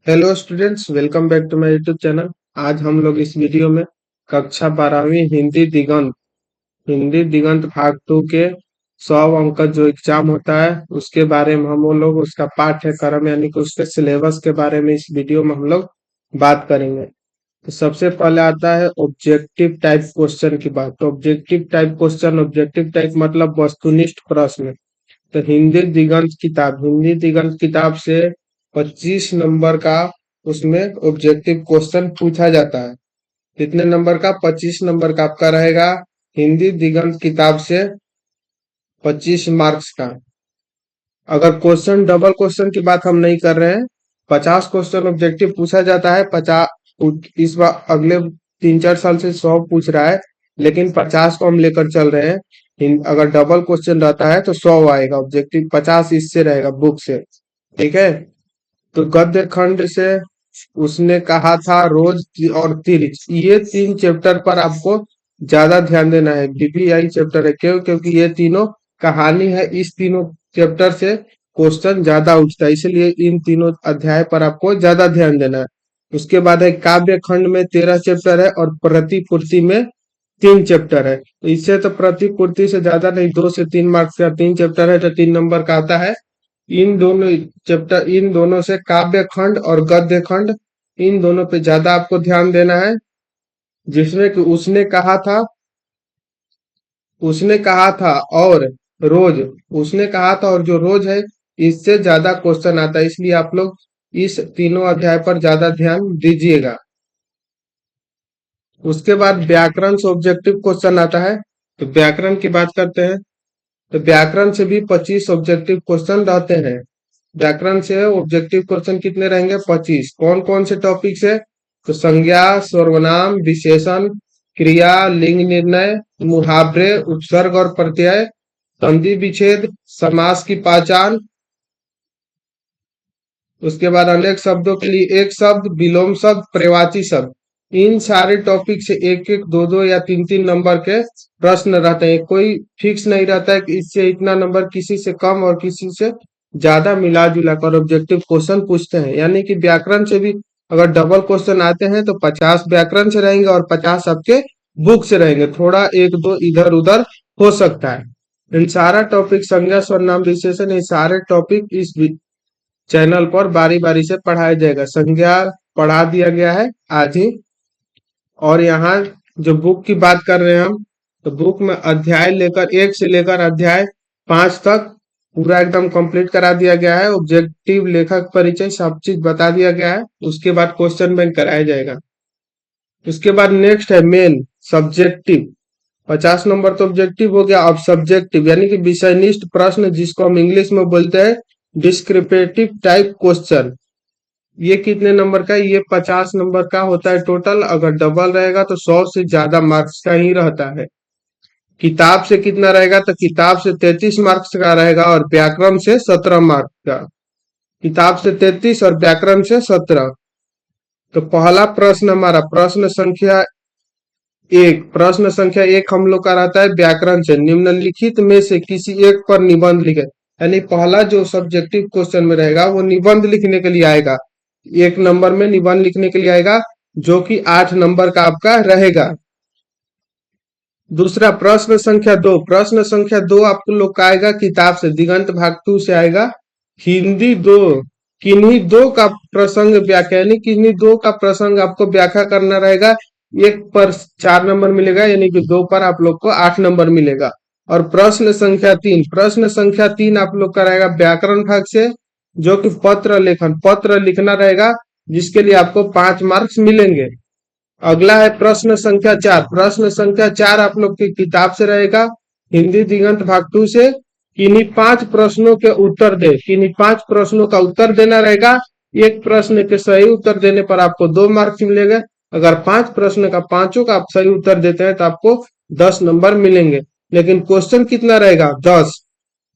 Hello students, welcome back to my YouTube channel. आज हम लोग इस वीडियो में कक्षा 12वीं हिंदी दिगंत भाग 2 के 100 अंक का जो एग्जाम होता है उसके बारे में हम लोग उसका पाठ्यक्रम यानी कि उसके सिलेबस के बारे में इस वीडियो में हम लोग बात करेंगे। तो सबसे पहले आता है ऑब्जेक्टिव टाइप क्वेश्चन की बात। तो ऑब्जेक्टिव टाइप मतलब वस्तुनिष्ठ प्रश्न। तो हिंदी दिगंत किताब से 25 नंबर का उसमें ऑब्जेक्टिव क्वेश्चन पूछा जाता है। कितने नंबर का? 25 नंबर का आपका रहेगा हिंदी दिगंत किताब से 25 मार्क्स का। अगर क्वेश्चन डबल क्वेश्चन की बात हम नहीं कर रहे हैं, 50 क्वेश्चन ऑब्जेक्टिव पूछा जाता है। 50 इस बार अगले 3-4 साल से 100 पूछ रहा है, लेकिन 50 को हम लेकर चल रहे हैं। अगर डबल क्वेश्चन रहता है तो 100 आएगा, ऑब्जेक्टिव 50 इससे रहेगा बुक से। ठीक है। तो गद्य खंड से उसने कहा था रोज और तिरछ, ये 3 चैप्टर पर आपको ज्यादा ध्यान देना है। बीबीआई चैप्टर है, क्योंकि ये तीनों कहानी है। इस तीनों चैप्टर से क्वेश्चन ज्यादा उठता है, इसलिए इन तीनों अध्याय पर आपको ज्यादा ध्यान देना है। उसके बाद है काव्य खंड में 13 चैप्टर है और प्रतिपूर्ति में 3 चैप्टर है। तो इससे तो प्रतिपूर्ति से ज्यादा नहीं, 2 से 3 मार्क्स का 3 चैप्टर है तो 3 नंबर का आता है। इन दोनों से काव्य खंड और गद्य खंड, इन दोनों पे ज्यादा आपको ध्यान देना है। जिसमें कि उसने कहा था और रोज, उसने कहा था और जो रोज है, इससे ज्यादा क्वेश्चन आता है, इसलिए आप लोग इस तीनों अध्याय पर ज्यादा ध्यान दीजिएगा। उसके बाद व्याकरण से ऑब्जेक्टिव क्वेश्चन आता है। तो व्याकरण की बात करते हैं। तो व्याकरण से भी 25 ऑब्जेक्टिव क्वेश्चन रहते हैं। व्याकरण से ऑब्जेक्टिव क्वेश्चन कितने रहेंगे? 25। कौन कौन से टॉपिक से? तो संज्ञा, सर्वनाम, विशेषण, क्रिया, लिंग निर्णय, मुहावरे, उपसर्ग और प्रत्यय, संधि विच्छेद, समास की पहचान। उसके बाद अनेक शब्दों के लिए एक शब्द, विलोम शब्द, पर्यायवाची शब्द। इन सारे टॉपिक से एक एक, दो दो या तीन तीन नंबर के प्रश्न रहते हैं। कोई फिक्स नहीं रहता है कि इससे इतना नंबर, किसी से कम और किसी से ज्यादा मिला जुला कर ऑब्जेक्टिव क्वेश्चन पूछते हैं। यानी कि व्याकरण से भी अगर डबल क्वेश्चन आते हैं तो 50 व्याकरण से रहेंगे और 50 आपके बुक से रहेंगे। थोड़ा एक दो इधर उधर हो सकता है। इन सारा टॉपिक, संज्ञा, सर्वनाम, विशेषण, ये सारे टॉपिक इस चैनल पर बारी बारी से पढ़ाया जाएगा। संज्ञा पढ़ा दिया गया है आज ही। और यहाँ जो बुक की बात कर रहे हैं हम, तो बुक में अध्याय लेकर 1 से लेकर अध्याय 5 तक पूरा एकदम कंप्लीट करा दिया गया है। ऑब्जेक्टिव, लेखक परिचय, सब चीज बता दिया गया है। उसके बाद क्वेश्चन बैंक कराया जाएगा। उसके बाद नेक्स्ट है मेन सब्जेक्टिव। 50 नंबर तो ऑब्जेक्टिव हो गया। अब सब्जेक्टिव यानी कि विषयनिष्ठ प्रश्न, जिसको हम इंग्लिश में बोलते हैं डिस्क्रिप्टिव टाइप क्वेश्चन। ये कितने नंबर का है? ये 50 नंबर का होता है टोटल। अगर डबल रहेगा तो 100 से ज्यादा मार्क्स का ही रहता है। किताब से कितना रहेगा? तो किताब से 33 मार्क्स का रहेगा और व्याकरण से 17 मार्क्स का। किताब से 33 और व्याकरण से 17। तो पहला प्रश्न हमारा प्रश्न संख्या एक हम लोग का रहता है व्याकरण से, निम्नलिखित में से किसी एक पर निबंध लिखे। यानी पहला जो सब्जेक्टिव क्वेश्चन में रहेगा वो निबंध लिखने के लिए आएगा। 1 नंबर में निबंध लिखने के लिए आएगा, जो कि 8 नंबर का आपका रहेगा। दूसरा प्रश्न संख्या दो आप लोग का आएगा किताब से, दिगंत भाग 2 से आएगा। हिंदी दो, किन्हीं दो का प्रसंग व्याख्या, यानी किन्हीं दो का प्रसंग आपको व्याख्या करना रहेगा। एक पर 4 नंबर मिलेगा, यानी कि दो पर आप लोग को 8 नंबर मिलेगा। और प्रश्न संख्या तीन आप लोग का रहेगा व्याकरण भाग से, जो कि पत्र लिखना रहेगा, जिसके लिए आपको 5 मार्क्स मिलेंगे। अगला है प्रश्न संख्या चार आप लोग की किताब से रहेगा, हिंदी दिगंत भाग 2 से। किन्हीं 5 प्रश्नों के उत्तर दे, किन्हीं 5 प्रश्नों का उत्तर देना रहेगा। एक प्रश्न के सही उत्तर देने पर आपको 2 मार्क्स मिलेंगे। अगर 5 प्रश्न का पांचों का आप सही उत्तर देते हैं तो आपको 10 नंबर मिलेंगे। लेकिन क्वेश्चन कितना रहेगा?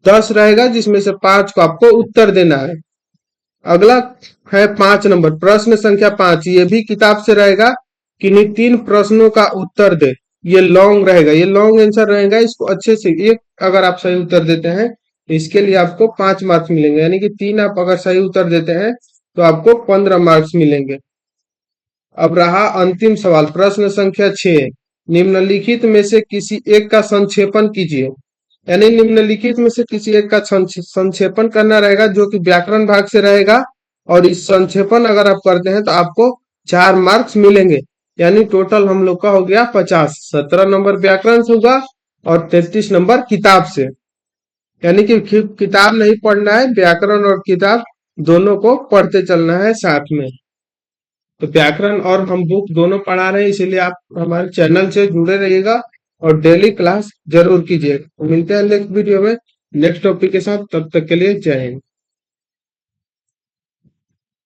10 रहेगा, जिसमें से 5 को आपको उत्तर देना है। अगला है 5 नंबर, प्रश्न संख्या 5, ये भी किताब से रहेगा। किन्हीं 3 प्रश्नों का उत्तर दे। ये लॉन्ग रहेगा, ये लॉन्ग आंसर रहेगा। इसको अच्छे से एक अगर आप सही उत्तर देते हैं तो इसके लिए आपको 5 मार्क्स मिलेंगे। यानी कि 3 आप अगर सही उत्तर देते हैं तो आपको 15 मार्क्स मिलेंगे। अब रहा अंतिम सवाल, प्रश्न संख्या 6। निम्नलिखित में से किसी एक का संक्षेपण कीजिए। यानी निम्नलिखित में से किसी एक का संक्षेपण करना रहेगा, जो कि व्याकरण भाग से रहेगा। और इस संक्षेपण अगर आप करते हैं तो आपको 4 मार्क्स मिलेंगे। यानी टोटल हम लोग का हो गया 50। 17 नंबर व्याकरण से होगा और 33 नंबर किताब से। यानी कि किताब नहीं पढ़ना है, व्याकरण और किताब दोनों को पढ़ते चलना है साथ में। तो व्याकरण और हम बुक दोनों पढ़ा रहे हैं, इसीलिए आप हमारे चैनल से जुड़े रहिएगा और डेली क्लास जरूर कीजिए। मिलते हैं नेक्स्ट वीडियो में नेक्स्ट टॉपिक के साथ, तब तक के लिए जय हिंद।